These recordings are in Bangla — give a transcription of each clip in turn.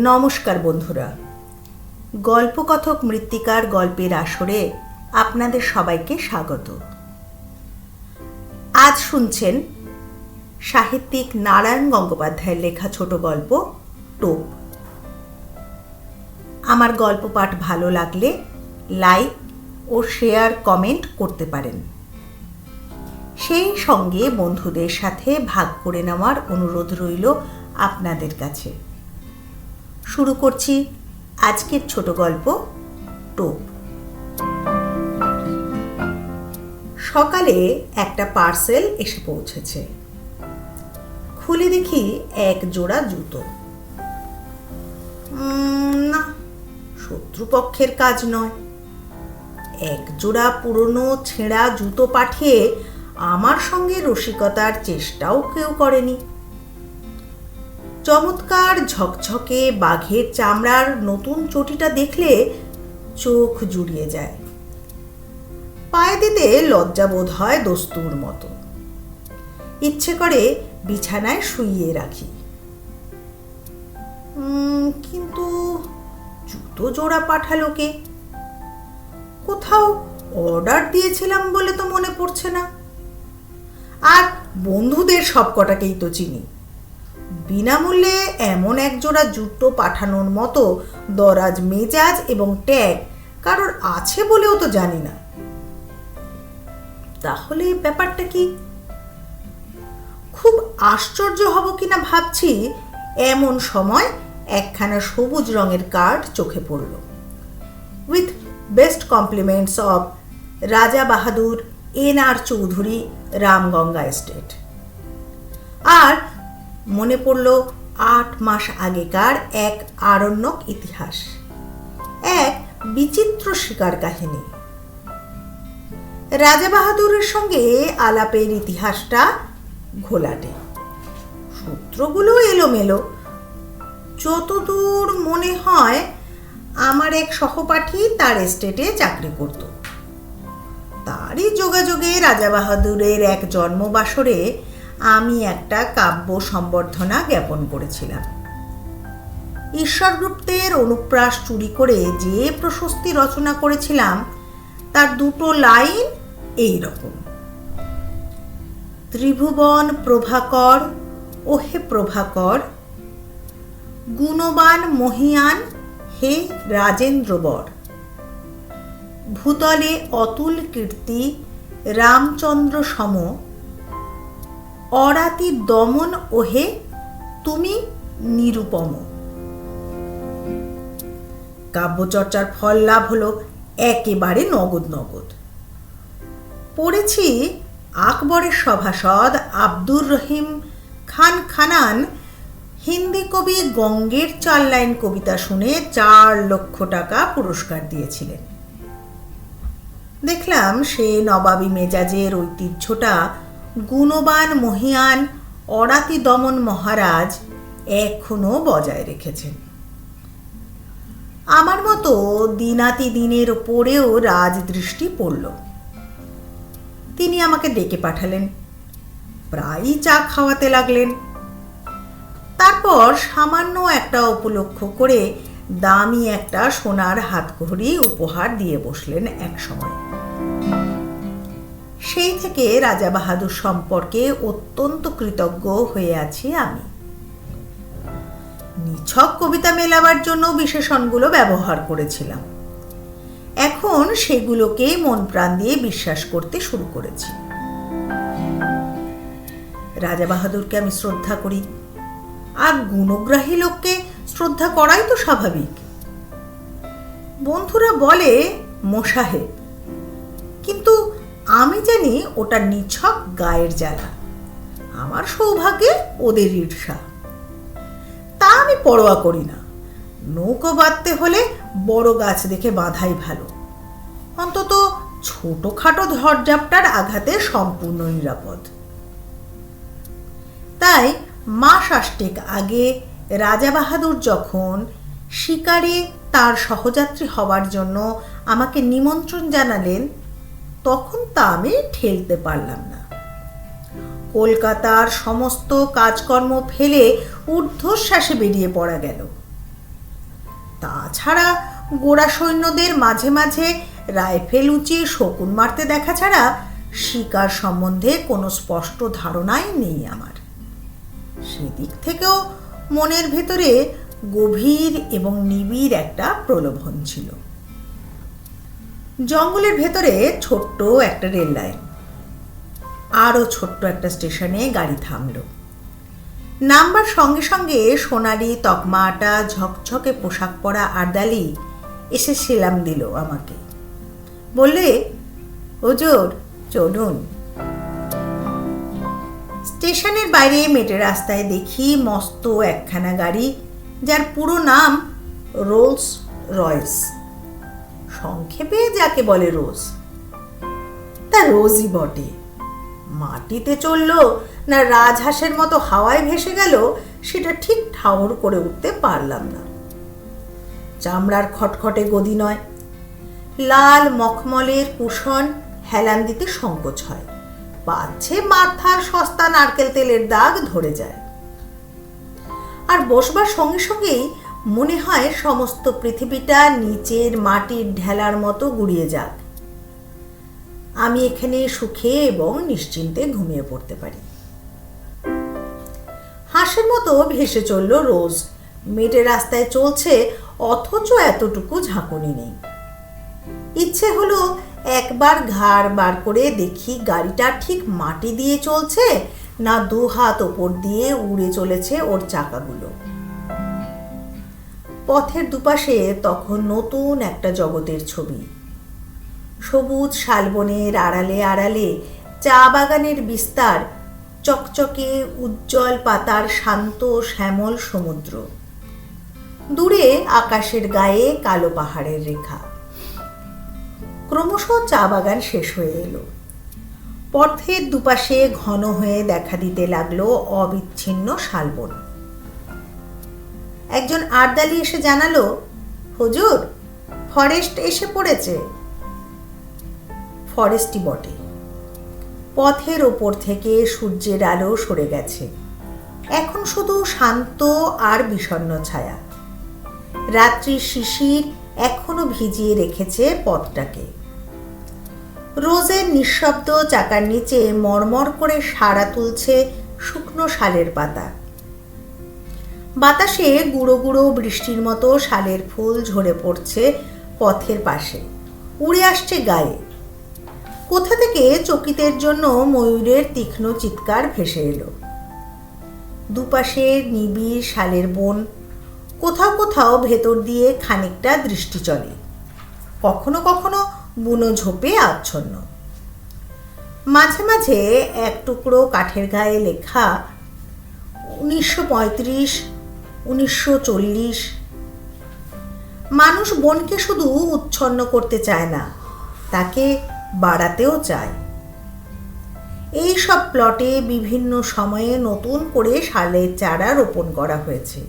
নমস্কার বন্ধুরা, গল্পকথক মৃত্তিকার গল্পের আসরে আপনাদের সবাইকে স্বাগত। আজ শুনছেন সাহিত্যিক নারায়ণ গঙ্গোপাধ্যায়ের লেখা ছোট গল্প টোপ। আমার গল্প পাঠ ভালো লাগলে লাইক ও শেয়ার কমেন্ট করতে পারেন। সেই সঙ্গে বন্ধুদের সাথে ভাগ করে নেওয়ার অনুরোধ রইল আপনাদের কাছে। শুরু করছি আজকের ছোট গল্প টোপ। সকালে একটা পার্সেল এসে পৌঁছেছে। খুলে দেখি এক জোড়া জুতো। না, শত্রুপক্ষের কাজ নয়। এক জোড়া পুরনো ছেঁড়া জুতো পাঠিয়ে আমার সঙ্গে রসিকতার চেষ্টাও কেউ করেনি। চমৎকার ঝকঝকে বাঘের চামড়ার নতুন চটিটা দেখলে চোখ জুড়িয়ে যায়। পায়ে দিতে লজ্জাবোধ হয় দস্তুর মতো। ইচ্ছে করে বিছানায় শুইয়ে রাখি। কিন্তু জুতো জোড়া পাঠালো কে? কোথাও অর্ডার দিয়েছিলাম বলে তো মনে পড়ছে না। আর বন্ধুদের সব কটাকেই তো চিনি। বিনামূল্যে এমন এক জোড়া জুতো পাঠানোর মতো দরাজ মেজাজ এবং ট্যাগ কারোর আছে বলেও তো জানি না। তাহলে ব্যাপারটা কি? খুব আশ্চর্য হব কিনা ভাবছি, এমন সময় একখানা সবুজ রঙের কার্ড চোখে পড়ল। উইথ বেস্ট কমপ্লিমেন্টস অব রাজা বাহাদুর NR চৌধুরী, রামগঙ্গা এস্টেট। আর মনে পড়ল 8 মাস আগেকার এক আরণ্যক ইতিহাস, এক বিচিত্র শিকার কাহিনী। রাজা বাহাদুরের সঙ্গে আলাপের ইতিহাসটা ঘোলাটে, সূত্রগুলো এলোমেলো। যতদূর মনে হয় আমার এক সহপাঠী তার এস্টেটে চাকরি করত। তারই যোগাযোগে রাজা বাহাদুরের এক জন্মবাসরে আমি একটা কাব্য সম্বর্ধনা জ্ঞাপন করেছিলাম। ঈশ্বরগুপ্তের অনুপ্রাস চুরি করে যে প্রশস্তি রচনা করেছিলাম তার দুটো লাইন এই রকম: ত্রিভুবন প্রভাকর ওহে প্রভাকর, গুণবান মহিয়ান হে রাজেন্দ্রবর, ভূতলে অতুল কীর্তি রামচন্দ্র সম, অরাতি দমন ওহে তুমি নিরুপম। কাব্যচর্চার ফল লাভ হলো একেবারে নগদ নগদ। পড়েছি আকবরের সভাসদ আব্দুর রহিম খান খানান হিন্দি কবি গঙ্গের 4 লাইন কবিতা শুনে 4 লক্ষ টাকা পুরস্কার দিয়েছিলেন। দেখলাম সে নবাবী মেজাজের ঐতিহ্যটা গুণবান মহিয়ান অরাতি দমন মহারাজ এখনো বজায় রেখেছেন। আমার মতো দিনাতি দিনের ওপরেও রাজদৃষ্টি পড়ল। তিনি আমাকে ডেকে পাঠালেন, প্রায়ই চা খাওয়াতে লাগলেন। তারপর সামান্য একটা উপলক্ষ করে দামি একটা সোনার হাতঘড়ি উপহার দিয়ে বসলেন এক সময়। সেই থেকে রাজা বাহাদুর সম্পর্কে অত্যন্ত কৃতজ্ঞ হয়ে আছি আমি। নিছক কবিতা মেলাবার জন্য বিশেষণগুলো ব্যবহার করেছিলাম। এখন সেগুলোকে মন প্রাণ দিয়ে বিশ্বাস করতে শুরু করেছি। রাজা বাহাদুরকে আমি শ্রদ্ধা করি, আর গুণগ্রাহী লোককে শ্রদ্ধা করাই তো স্বাভাবিক। বন্ধুরা বলে মোসাহেব, কিন্তু আমি জানি ওটা নিছক গায়ের জ্বালা। আমার সৌভাগ্যে ওদের ঈর্ষা। তা আমি পরোয়া করি না। নৌকো বাঁধতে হলে বড় গাছ দেখে বাঁধাই ভালো, অন্তত ছোটখাটো ঝড়ঝাপটার আঘাতে সম্পূর্ণ নিরাপদ। তাই মাস 8 আগে রাজা বাহাদুর যখন শিকারে তার সহযাত্রী হওয়ার জন্য আমাকে নিমন্ত্রণ জানালেন, তখন তা আমি ঠেলতে পারলাম না। কলকাতার সমস্ত কাজকর্ম ফেলে ঊর্ধ্বশ্বাসে বেরিয়ে পড়া গেল। তাছাড়া গোড়া সৈন্যদের মাঝে মাঝে রাইফেল উঁচিয়ে শকুন মারতে দেখা ছাড়া শিকার সম্বন্ধে কোনো স্পষ্ট ধারণাই নেই আমার। সেদিক থেকেও মনের ভেতরে গভীর এবং নিবিড় একটা প্রলোভন ছিল। জঙ্গলের ভেতরে ছোট্ট একটা রেল লাইন, আরও ছোট্ট একটা স্টেশনে গাড়ি থামল। নামবার সঙ্গে সঙ্গে সোনালি তকমা আটা ঝকঝকে পোশাক পরা আর্দালি এসে সেলাম দিল আমাকে। বললে, হুজুর চলুন। স্টেশনের বাইরে মেটে রাস্তায় দেখি মস্ত একখানা গাড়ি, যার পুরো নাম রোলস রয়েস, সংক্ষেপে যাকে বলে রোজ। তা রোজই বটে। মাটিতে চলল না রাজহাঁসের মতো হাওয়ায় ভেসে গেল সেটা ঠিক ঠাউর করে উঠতে পারলাম না। চামড়ার খটখটে গদি নয়, লাল মখমলের কুশন হেলান দিতে সংকোচ হয়, পাচ্ছে মাথার সস্তা নারকেল তেলের দাগ ধরে যায়। আর বসবার সঙ্গে সঙ্গেই মনে হয় সমস্ত পৃথিবীটা নিচের মাটির ঢেলার মতো গুড়িয়ে যাক, আমি এখানে সুখে এবং নিশ্চিন্তে ঘুমিয়ে পড়তে পারি। হাঁসের মতো ভেসে চলল রোজ, মেটে রাস্তায় চলছে অথচ এতটুকু ঝাঁকুনি নেই। ইচ্ছে হলো একবার ঘাড় বার করে দেখি গাড়িটা ঠিক মাটি দিয়ে চলছে না দু হাত ওপর দিয়ে উড়ে চলেছে ওর চাকাগুলো। পথের দুপাশে তখন নতুন একটা জগতের ছবি। সবুজ শালবনের আড়ালে আড়ালে চা বাগানের বিস্তার, চকচকে উজ্জ্বল পাতার শান্ত শ্যামল সমুদ্র, দূরে আকাশের গায়ে কালো পাহাড়ের রেখা। ক্রমশ চা বাগান শেষ হয়ে এলো। পথের দুপাশে ঘন হয়ে দেখা দিতে লাগলো অবিচ্ছিন্ন শালবন। একজন আর্দালি এসে জানালো, হুজুর ফরেস্ট এসে পড়েছে। ফরেস্টই বটে। পথের ওপর থেকে সূর্যের আলো সরে গেছে, এখন শুধু শান্ত আর বিষণ্ণ ছায়া। রাত্রির শিশির এখনো ভিজিয়ে রেখেছে পথটাকে। রোজের নিঃশব্দ চাকার নিচে মরমর করে সাড়া তুলছে শুকনো শালের পাতা। বাতাসে গুঁড়ো গুঁড়ো বৃষ্টির মতো শালের ফুল ঝরে পড়ছে পথের পাশে, উড়ে আসছে গায়ে। কোথা থেকে চকিতের জন্য ময়ূরের তীক্ষ্ণ চিৎকার ভেসে এলো। দুপাশে নিবিড় শালের বন, কোথাও কোথাও ভেতর দিয়ে খানিকটা দৃষ্টি চলে, কখনো কখনো বুনো ঝোপে আচ্ছন্ন। মাঝে মাঝে এক টুকরো কাঠের গায়ে লেখা 1935, 1940। মানুষ বনকে শুধু উচ্ছন্ন করতে চায় না, তাকে বাড়াতেও চায়। এই সব প্লটে বিভিন্ন সময়ে নতুন করে শালের চারা রোপণ করা হয়েছে,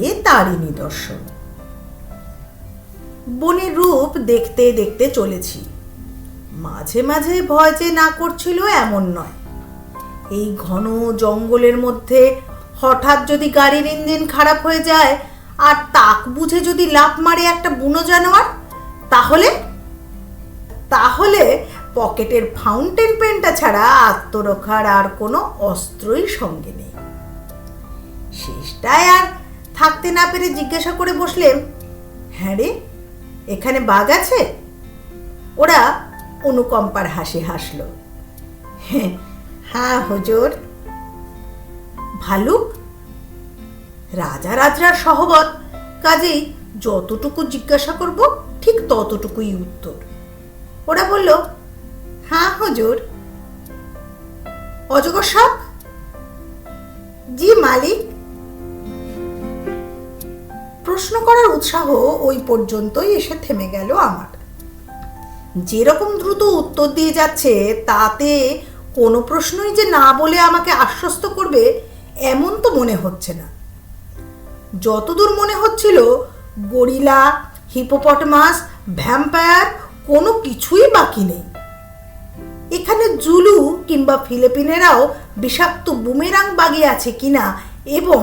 এ তারই নিদর্শন। বনের রূপ দেখতে দেখতে চলেছি। মাঝে মাঝে ভয় যে না করছিল এমন নয়। এই ঘন জঙ্গলের মধ্যে হঠাৎ যদি গাড়ির ইঞ্জিন খারাপ হয়ে যায় আর তাক বুঝে যদি লাফ মারে একটা বুনো জানোয়ার, তাহলে তাহলে পকেটের ফাউন্টেন পেনটা ছাড়া আত্মরক্ষার আর কোনো অস্ত্রই সঙ্গে নেই। শেষটায় আর থাকতে না পেরে জিজ্ঞাসা করে বসলেন, হ্যাঁ রে, এখানে বাঘ আছে? ওরা অনুকম্পার হাসি হাসল। হ্যাঁ হুজুর। ভালুক? রাজা রাজরার সহবত, কাজেই যতটুকু জিজ্ঞাসা করব ঠিক ততটুকুই উত্তর। ওরা বলল, হ্যাঁ হুজুর। অজগর সাপ? জি মালিক। প্রশ্ন করার উৎসাহ ওই পর্যন্তই এসে থেমে গেল আমার। যেরকম দ্রুত উত্তর দিয়ে যাচ্ছে তাতে কোনো প্রশ্নই যে না বলে আমাকে আশ্বস্ত করবে এমন তো মনে হচ্ছে না। যতদূর মনে হচ্ছিল গরিলা, হিপোপটেমাস, ভ্যাম্পায়ার কোনো কিছুই বাকি নেই। এখানে জুলু কিংবা ফিলিপিনেরাও বিষাক্ত বুমেরাং বাগি আছে কিনা এবং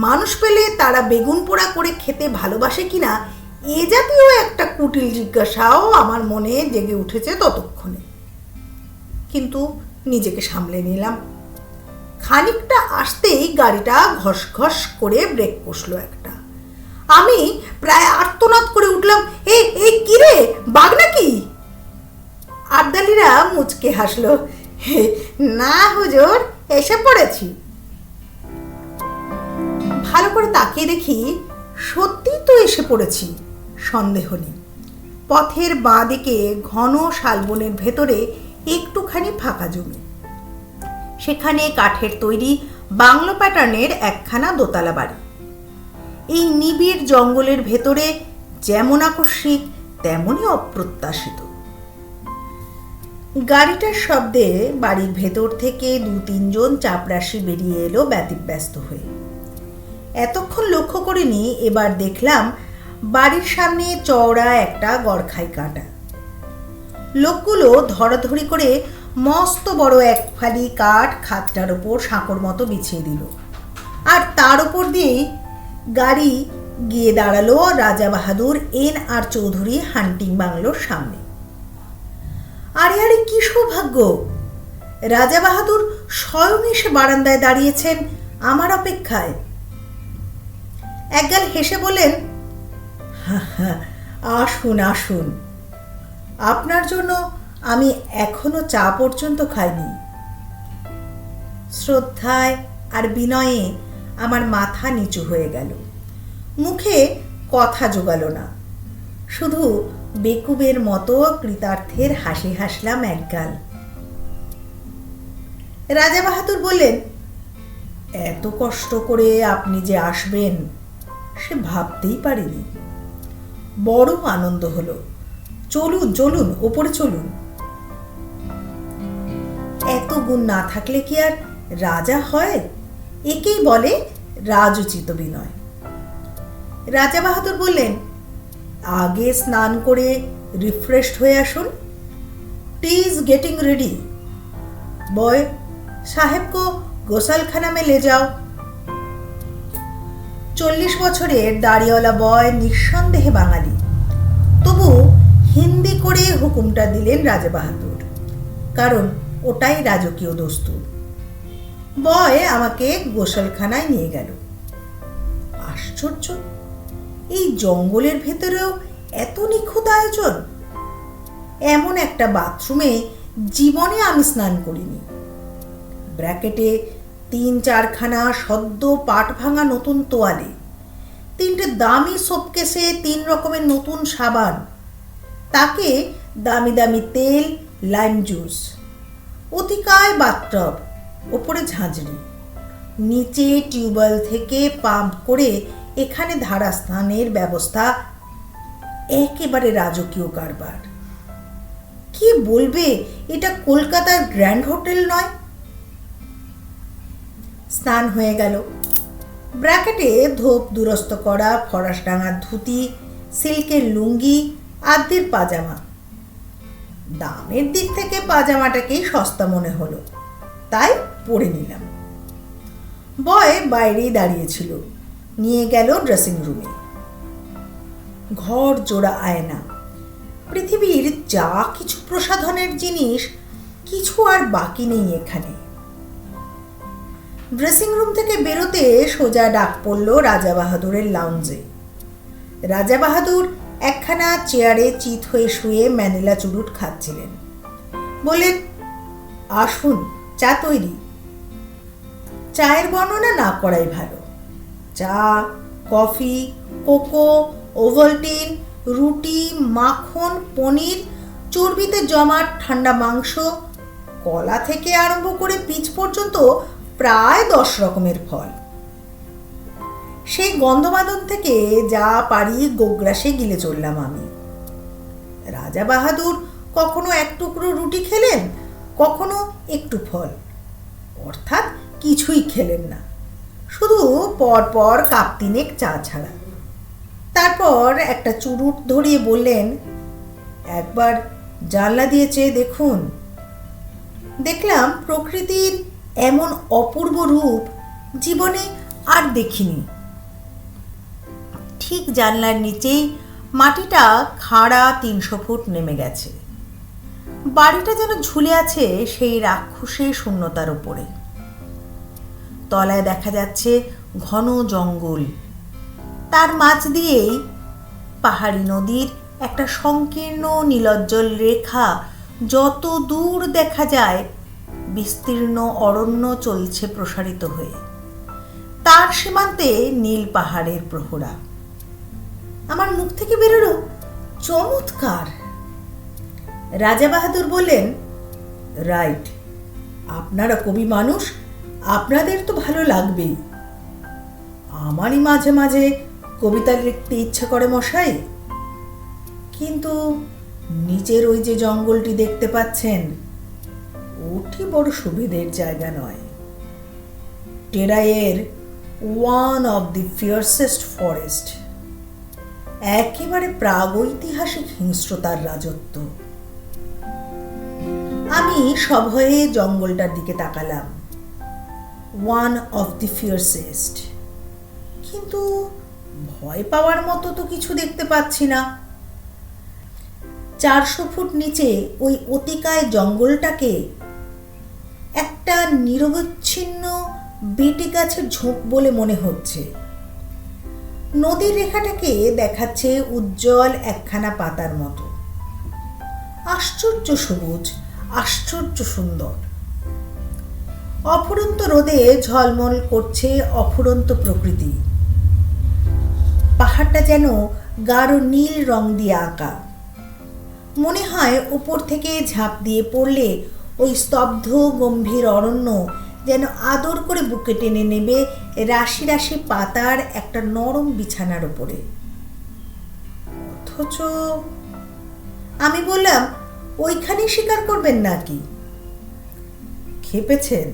মানুষ পেলে তারা বেগুন পোড়া করে খেতে ভালোবাসে কিনা এ জাতীয় একটা কুটিল জিজ্ঞাসাও আমার মনে জেগে উঠেছে ততক্ষণে। কিন্তু নিজেকে সামলে নিলাম। খানিকটা আসতেই গাড়িটা ঘস ঘস করে ব্রেক কষল একটা। আমি প্রায় আর্তনাদ করে উঠলাম, এই কি রে, বাঘ নাকি? আবদালিরা মুচকে হাসলো, না হুজুর, এসে পড়েছি। ভালো করে তাকিয়ে দেখি সত্যি তো এসে পড়েছি, সন্দেহ নেই। পথের বাঁ দিকে ঘন শালবনের ভেতরে একটুখানি ফাঁকা জমি, সেখানে কাঠের তৈরি বাংলো প্যাটার্নের একখানা দোতলা বাড়ি। এই নিবিড় জঙ্গলের ভেতরে যেমন আকস্মিক তেমনই অপ্রত্যাশিত। গাড়িটার শব্দে বাড়ির ভেতর থেকে 2-3 চাপরাশি বেরিয়ে এলো ব্যতিব্যস্ত হয়ে। এতক্ষণ লক্ষ্য করিনি, এবার দেখলাম বাড়ির সামনে চওড়া একটা গড়খাই কাটা। লোকগুলো ধরাধরি করে মস্ত বড় এক ফালি কাঠ খাতটার ওপর সাঁকোর মতো বিছিয়ে দিল, আর তার ওপর দিয়েই গাড়ি গিয়ে দাঁড়ালো রাজা বাহাদুর N.R. চৌধুরী হান্টিং বাংলোর সামনে। আরে আরে, কি সৌভাগ্য! রাজা বাহাদুর স্বয়ং এসে বারান্দায় দাঁড়িয়েছেন আমার অপেক্ষায়। একগাল হেসে বললেন, আসুন আসুন, আপনার জন্য আমি এখনো চা পর্যন্ত খাইনি। শ্রদ্ধায় আর বিনয়ে আমার মাথা নিচু হয়ে গেল। মুখে কথা জোগালো না, শুধু বেকুবের মতো কৃতার্থের হাসি হাসলাম একগাল। রাজা বাহাদুর বললেন, এত কষ্ট করে আপনি যে আসবেন সে ভাবতেই পারিনি। বড় আনন্দ হলো। চলুন চলুন, ওপরে চলুন। এত গুণ না থাকলে কি আর রাজা হয়? একেই বলে রাজোচিত বিনয়। রাজা বাহাদুর বললেন, আগে স্নান করে রিফ্রেশড হয়ে আসুন। টি ইজ গেটিং রেডি। বয়, সাহেব কো গোসালখানা মে লে যাও। 40 বছরের দাড়িওয়ালা বয়, নিঃসন্দেহে বাঙালি, তবু হিন্দি করে হুকুমটা দিলেন রাজা বাহাদুর, কারণ ওটাই রাজকীয় দস্তুর। বয় আমাকে গোসলখানায় নিয়ে গেল। আশ্চর্য, এই জঙ্গলের ভেতরেও এত নিখুঁত আয়োজন! এমন একটা বাথরুমে জীবনে আমি স্নান করিনি। ব্র্যাকেটে 3-4খানা সদ্য পাট ভাঙা নতুন তোয়ালে, 3টে দামি সোপকেসে 3 রকমের নতুন সাবান, তাকে দামি দামি তেল, লাইম জুস, অতিকায় বাথটব, ওপরে ঝাঁঝরি, নিচে টিউবওয়েল থেকে পাম্প করে এখানে ধারা স্নানের ব্যবস্থা। একেবারে রাজকীয় কারবার। কি বলবে, এটা কলকাতার গ্র্যান্ড হোটেল নয়? স্নান হয়ে গেল। ব্র্যাকেটে ধোপ দুরস্ত করা ফরাস ডাঙার ধুতি, সিল্কের লুঙ্গি, আদির পাজামা। দামের দিক থেকে পাজামাটাকেই সস্তা মনে হলো, তাই পরে নিলাম। বয় বাইরেই দাঁড়িয়েছিল, নিয়ে গেল ড্রেসিং রুমে। ঘর জোড়া আয়না, পৃথিবীর যা কিছু প্রসাধনের জিনিস, কিছু আর বাকি নেই এখানে। ড্রেসিং রুম থেকে বেরোতে সোজা ডাক পড়ল রাজা বাহাদুরের লাউঞ্জে। রাজা বাহাদুর একখানা চেয়ারে চিত হয়ে শুয়ে ম্যানিলা চুরুট খাচ্ছিলেন। বললেন, আসুন, চা তৈরি। চায়ের বর্ণনা না করাই ভালো। চা, কফি, কোকো, ওভালটিন, রুটি, মাখন, পনির, চর্বিতে জমাট ঠান্ডা মাংস, কলা থেকে আরম্ভ করে পিচ পর্যন্ত প্রায় 10 রকমের ফল। সেই গন্ধমাদন থেকে যা পারি গোগ্রাসে গিলে চললাম আমি। রাজা বাহাদুর কখনো 1 টুকরো রুটি খেলেন, কখনো একটু ফল, অর্থাৎ কিছুই খেলেন না, শুধু পরপর কাপ 3 চা ছাড়া। তারপর একটা চুরুট ধরিয়ে বললেন, একবার জানলা দিয়ে চেয়ে দেখুন। দেখলাম প্রকৃতির এমন অপূর্ব রূপ জীবনে আর দেখিনি। ঠিক জানলার নিচেই মাটিটা খাড়া 300 ফুট নেমে গেছে। বাড়িটা যেন ঝুলে আছে সেই রাক্ষসী শূন্যতার উপরে। তলায় দেখা যাচ্ছে ঘন জঙ্গল, তার মাঝ দিয়েই পাহাড়ি নদীর একটা সংকীর্ণ নীলোজ্জ্বল রেখা যত দূর দেখা যায় বিস্তীর্ণ অরণ্য চলছে প্রসারিত হয়ে। তার সীমান্তে নীল পাহাড়ের প্রহরা। আমার মুখ থেকে বেরোলো, চমৎকার। রাজা বাহাদুর বললেন, রাইট, আপনারা কবি মানুষ, আপনাদের তো ভালো লাগবেই। আমারই মাঝে মাঝে কবিতা লিখতে ইচ্ছা করে মশাই, কিন্তু নিচের ওই যে জঙ্গলটি দেখতে পাচ্ছেন, ওটি বড় সুবিধের জায়গা নয়। টেরাইয়ের ওয়ান অফ দি ফিয়ার্সেস্ট ফরেস্ট, একেবারে প্রাগৈতিহাসিক হিংস্রতার রাজত্ব। আমি সভয়ে জঙ্গলটার দিকে তাকালাম। ওয়ান অফ দি ফিয়ার্সেস্ট, কিন্তু ভয় পাওয়ার মতো তো কিছু দেখতে পাচ্ছি না। 400 ফুট নিচে ওই অতিকায় জঙ্গলটাকে একটা নিরবচ্ছিন্ন বেটে গাছের ঝোপ বলে মনে হচ্ছে। নদীর রেখাটাকে দেখাচ্ছে উজ্জ্বল একখানা পাতার মতো। আশ্চর্য সবুজ, আশ্চর্য সুন্দর। অফুরন্ত রোদে ঝলমল করছে অফুরন্ত প্রকৃতি। পাহাড়টা যেন গাঢ় নীল রং দিয়ে আঁকা। মনে হয় উপর থেকে ঝাঁপ দিয়ে পড়লে ওই স্তব্ধ গম্ভীর অরণ্য যেন আদর করে বুকে টেনে নেবে রাশি রাশি পাতার একটা নরম বিছানার উপরে। অথচ আমি বললাম, ওইখানেই শিকার করবেন নাকি? খেপেছেন?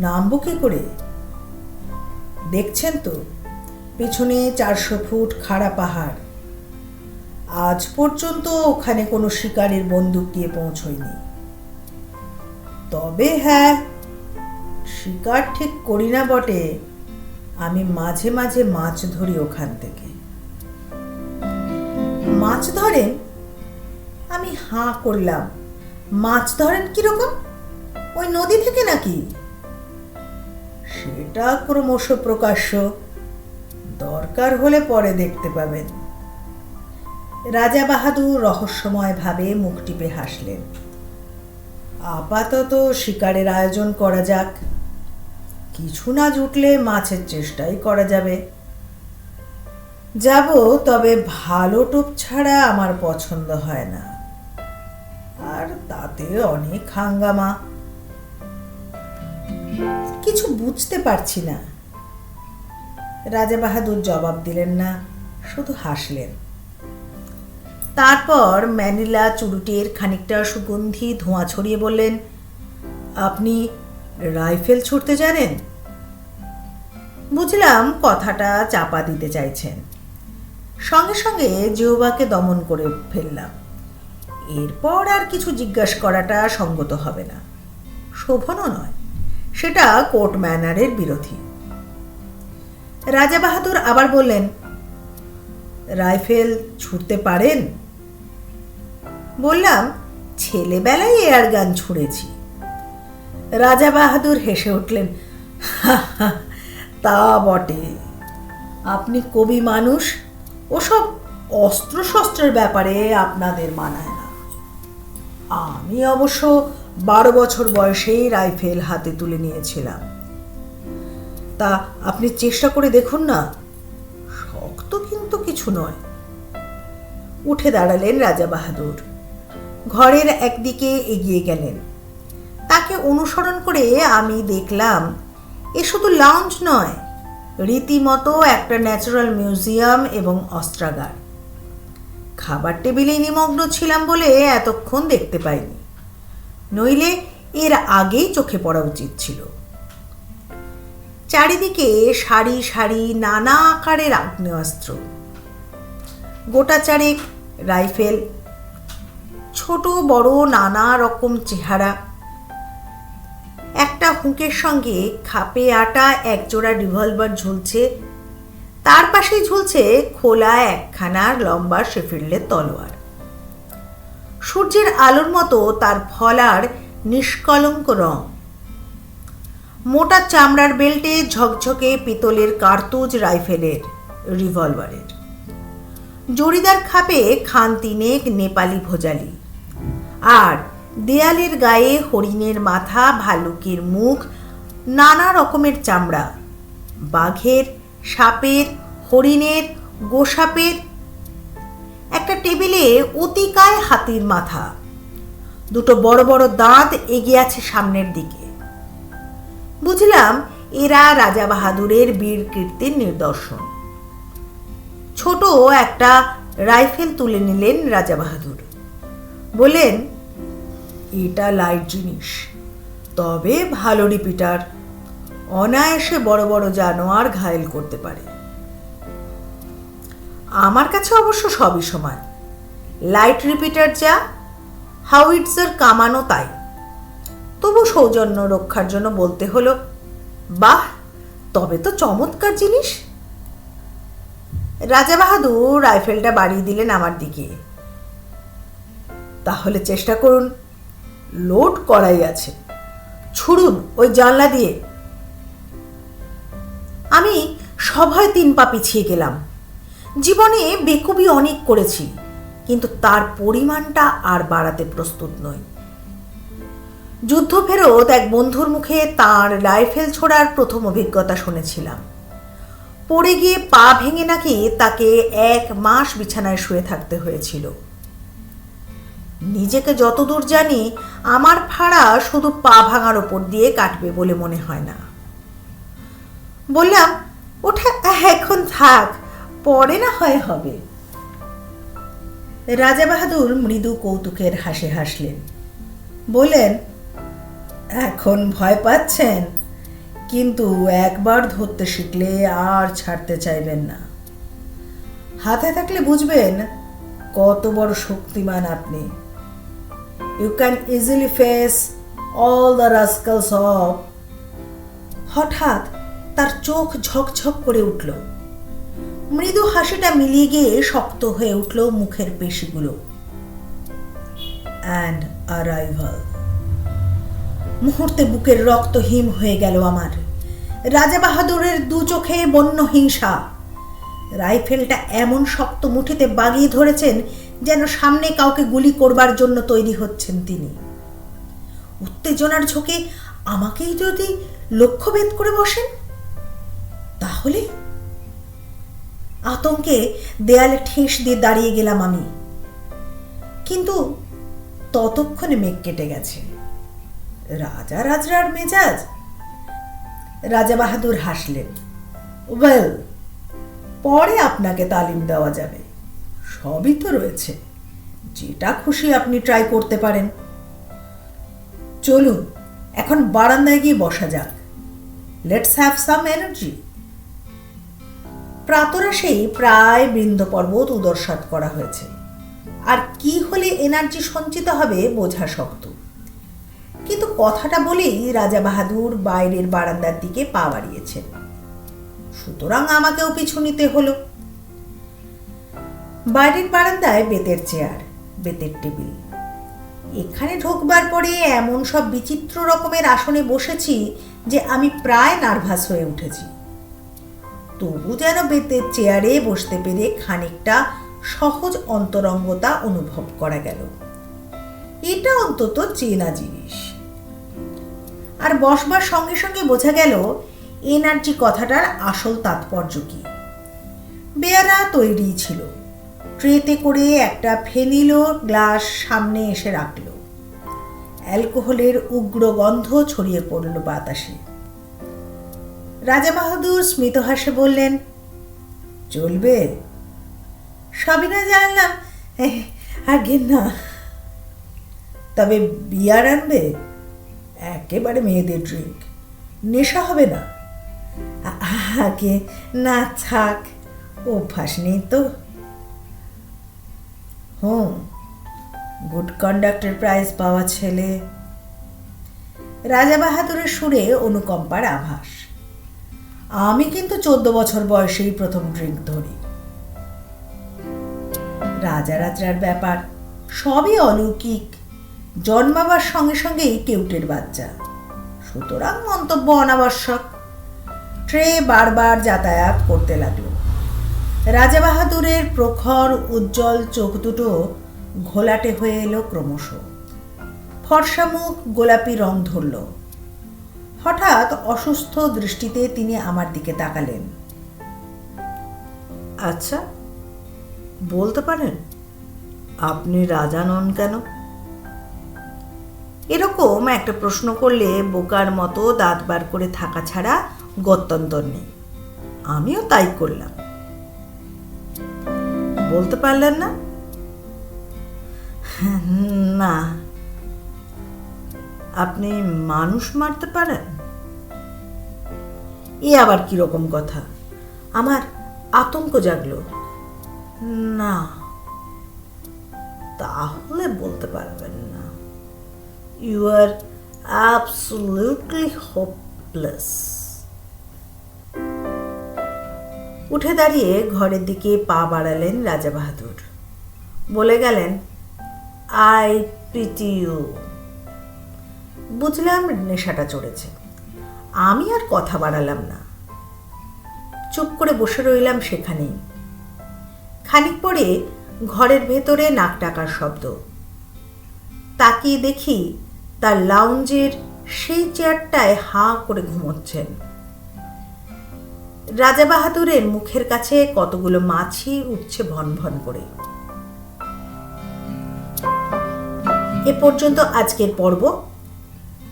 নামবো কি করে? দেখছেন তো পেছনে 400 ফুট খাড়া পাহাড়। আজ পর্যন্ত ওখানে কোনো শিকারের বন্দুক দিয়ে পৌঁছয়নি। তবে হ্যাঁ, শিকার ঠিক করি না বটে, আমি মাঝে মাঝে মাছ ধরি ওখান থেকে। মাছ ধরেন? আমি হাঁ করলাম। মাছ ধরেন কিরকম? ওই নদী থেকে নাকি? সেটা ক্রমশ প্রকাশ্য, দরকার হলে পরে দেখতে পাবেন। রাজা বাহাদুর রহস্যময় ভাবে মুখ টিপে হাসলেন। আপাতত শিকারের আয়োজন করা যাক, কিছু না জুটলে মাছের চেষ্টাই করা যাবে। যাব, তবে ভালো টোপ ছাড়া আমার পছন্দ হয় না, আর তাতে অনেক হাঙ্গামা। কিছু বুঝতে পারছি না। রাজা বাহাদুর জবাব দিলেন না, শুধু হাসলেন। তারপর ম্যানিলা চুরুটের খানিকটা সুগন্ধি ধোঁয়া ছড়িয়ে বললেন, আপনি রাইফেল ছুড়তে জানেন? বুঝলাম কথাটা চাপা দিতে চাইছেন। সঙ্গে সঙ্গে জিহ্বাকে দমন করে ফেললাম। এরপর আর কিছু জিজ্ঞাসা করাটা সঙ্গত হবে না, শোভনও নয়, সেটা কোর্ট ম্যানারের বিরোধী। রাজা বাহাদুর আবার বললেন, রাইফেল ছুড়তে পারেন? বললাম, ছেলেবেলায় এয়ার গান ছুঁড়েছি। রাজা বাহাদুর হেসে উঠলেন, তা বটে, আপনি কবি মানুষ, ওসব অস্ত্র শস্ত্রের ব্যাপারে আপনাদের মানায় না। আমি অবশ্য 12 বছর বয়সেই রাইফেল হাতে তুলে নিয়েছিলাম। তা আপনি চেষ্টা করে দেখুন না, শক্ত কিন্তু কিছু নয়। উঠে দাঁড়ালেন রাজা বাহাদুর, ঘরের একদিকে এগিয়ে গেলেন। তাকে অনুসরণ করে আমি দেখলাম এ শুধু লাউঞ্জ নয়, রীতিমতো একটা ন্যাচারাল মিউজিয়াম এবং অস্ত্রাগার। খাবার টেবিলে নিমগ্ন ছিলাম বলে এতক্ষণ দেখতে পাইনি, নইলে এর আগেই চোখে পড়া উচিত ছিল। চারিদিকে সারি সারি নানা আকারের আগ্নেয়াস্ত্র, গোটা চারেক রাইফেল, ছোট বড় নানা রকম চেহারা। একটা একটা হুঁকের সঙ্গে খাপে আটা একজোড়া রিভলভার ঝুলছে, তার পাশেই ঝুলছে খোলা একখানা লম্বা শেফিল্ডের তলোয়ার। সূর্যের আলোর মতো তার ফলার নিষ্কলঙ্ক রং। মোটা চামড়ার বেল্টে ঝকঝকে পিতলের কার্তুজ রাইফেলের, রিভলভারের। জরিদার খাপে খান তিনেক নেপালি ভোজালি, আর দেয়ালের গায়ে হরিণের মাথা, ভালুকের মুখ, নানা রকমের চামড়া, বাঘের, সাপের, হরিণের, গোসাপের। একটা টেবিলে অতিকায় হাতির মাথা, দুটো বড় বড় দাঁত এগিয়ে আছে সামনের দিকে। বুঝলাম এরা রাজা বাহাদুরের বীর কীর্তির নিদর্শন। ছোট একটা রাইফেল তুলে নিলেন রাজা বাহাদুর। বললেন, এটা লাইট জিনিস, তবে ভালো রিপিটার, অনায়াসে বড় বড় জানোয়ার ঘায়েল করতে পারে। আমার কাছে অবশ্য সবই সমান, লাইট রিপিটার যা, হাউইটজার কামানো তাই। তবু সৌজন্য রক্ষার জন্য বলতে হলো, বাহ, তবে তো চমৎকার জিনিস। রাজা বাহাদুর রাইফেলটা বাড়িয়ে দিলেন আমার দিকে। তাহলে চেষ্টা করুন, লোড করাই আছে, ছুড়ুন ওই জানলা দিয়ে। আমি সভয় 3 পা পিছিয়ে গেলাম। জীবনে বেকুবি অনেক করেছি, কিন্তু তার পরিমাণটা আর বাড়াতে প্রস্তুত নই। যুদ্ধ ফেরত এক বন্ধুর মুখে তার রাইফেল ছোড়ার প্রথম অভিজ্ঞতা শুনেছিলাম। পড়ে গিয়ে পা ভেঙে নাকি তাকে 1 মাস বিছানায় শুয়ে থাকতে হয়েছিল। নিজেকে যতদূর জানি, আমার ফাড়া শুধু পা ভাঙার ওপর দিয়ে কাটবে বলে মনে হয় না। বললাম, ওটা এখন থাক, পরে না হয় হবে। রাজা বাহাদুর মৃদু কৌতুকের হাসি হাসলেন। বললেন, এখন ভয় পাচ্ছেন, কিন্তু একবার ধরতে শিখলে আর ছাড়তে চাইবেন না। হাতে থাকলে বুঝবেন কত বড় শক্তিমান আপনি। You can easily face all the rascals of. হঠাৎ তার চোখ ঝকঝক করে উঠল। মৃদু হাসিটা মিলিয়ে গিয়ে শক্ত হয়ে উঠল মুখের পেশিগুলো। And arrival. মুহূর্তে বুকের রক্ত হিম হয়ে গেল আমার। রাজা বাহাদুরের 2 চোখে বন্য হিংসা। রাইফেলটা এমন শক্ত মুঠিতে বাগিয়ে ধরেছেন যেন সামনে কাউকে গুলি করবার জন্য তৈরি হচ্ছেন তিনি। উত্তেজনার ঝোঁকে আমাকেই যদি লক্ষ্যভেদ করে বসেন, তাহলে? আতঙ্কে দেয়ালে ঠেস দিয়ে দাঁড়িয়ে গেলাম আমি। কিন্তু ততক্ষণে মেঘ কেটে গেছে। রাজা রাজরার মেজাজ। রাজা বাহাদুর হাসলেন। ওয়েল, পরে আপনাকে তালিম দেওয়া যাবে, সবই তো রয়েছে, যেটা খুশি আপনি ট্রাই করতে পারেন। চলুন এখন বারান্দায় গিয়ে বসা যাক। Let's have some energy. প্রাতরাশেই প্রায় বৃন্দ পর্বত উদরসাৎ করা হয়েছে, আর কি হলে এনার্জি সঞ্চিত হবে বোঝা শক্ত। কিন্তু কথাটা বলেই রাজা বাহাদুর বাইরের বারান্দার দিকে পা বাড়িয়েছেন। সুতরাং আমাকেও পিছু নিতে হলো। বাইরের বারান্দায় বেতের চেয়ার, বেতের টেবিল। এখানে ঢোকবার পরে এমন সব বিচিত্র রকমের আসনে বসেছি যে আমি প্রায় নার্ভাস হয়ে উঠেছি। তবু যেন বেতের চেয়ারে বসতে পেরে খানিকটা সহজ অন্তরঙ্গতা অনুভব করা গেল। এটা অন্তত চেনা জিনিস। আর বসবার সঙ্গে সঙ্গে বোঝা গেল এনার্জি কথাটার আসল তাৎপর্য কি। বেয়ারা তৈরি ছিল। ট্রেতে করে একটা ফেনিলো গ্লাস সামনে এসে রাখল। অ্যালকোহলের উগ্র গন্ধ ছড়িয়ে পড়ল বাতাসে। রাজা বাহাদুর স্মিত হাসে বললেন, চলবে? সবই না জানলাম, আগে না। তবে বিয়ার আনবে? একেবারে মেয়েদের ড্রিঙ্ক, নেশা হবে না। আগে না, থাক, অভ্যাস নেই তো। গুড কন্ডাক্টের প্রাইজ পাওয়া ছেলে। রাজা বাহাদুরের সুরে অনুকম্পার আভাস। আমি কিন্তু 14 বছর বয়সেই প্রথম ড্রিঙ্ক ধরি। রাজা রাজার ব্যাপার সবই অলৌকিক, জন্মাবার সঙ্গে সঙ্গেই কেউটের বাচ্চা, সুতরাং মন্তব্য অনাবশ্যক। ট্রে বারবার যাতায়াত করতে লাগলো। রাজা বাহাদুরের প্রখর উজ্জ্বল চোখ দুটো ঘোলাটে হয়ে এলো ক্রমশ। ফর্সা মুখ গোলাপি রং ধরল। হঠাৎ অসুস্থ দৃষ্টিতে তিনি আমার দিকে তাকালেন। আচ্ছা, বলতে পারেন আপনি রাজা নন কেন? এরকম একটা প্রশ্ন করলে বোকার মতো দাঁত বার করে থাকা ছাড়া গত্যন্তর নেই। আমিও তাই করলাম। বলতে পারলেন না? না। আপনি মানুষ মারতে পারেন? এ আবার কিরকম কথা? আমার আতঙ্ক জাগলো। না। তাহলে বলতে পারবেন না। You are absolutely hopeless. উঠে দাঁড়িয়ে ঘরের দিকে পা বাড়ালেন রাজা বাহাদুর। বলে গেলেন, আই পিটি ইউ। বুঝলাম নেশাটা চড়েছে। আমি আর কথা বাড়ালাম না, চুপ করে বসে রইলাম সেখানেই। খানিক পরে ঘরের ভেতরে নাক ডাকার শব্দ। তাকিয়ে দেখি তার লাউঞ্জের সেই চেয়ারটায় হাঁ করে ঘুমোচ্ছেন। রাজা বাহাদুরের মুখের কাছে কতগুলো মাছি উঠছে ভন ভন করে। এ পর্যন্ত আজকের পর্ব।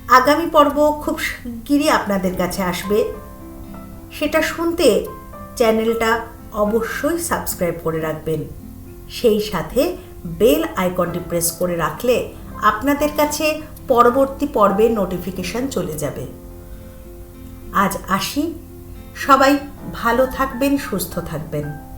আগামী পর্ব খুব শিগগিরই আপনাদের কাছে আসবে। সেটা শুনতে চ্যানেলটা অবশ্যই সাবস্ক্রাইব করে রাখবেন। সেই সাথে বেল আইকনটি প্রেস করে রাখলে আপনাদের কাছে পরবর্তী পর্বের নোটিফিকেশন চলে যাবে। আজ আসি। সবাই ভালো থাকবেন, সুস্থ থাকবেন।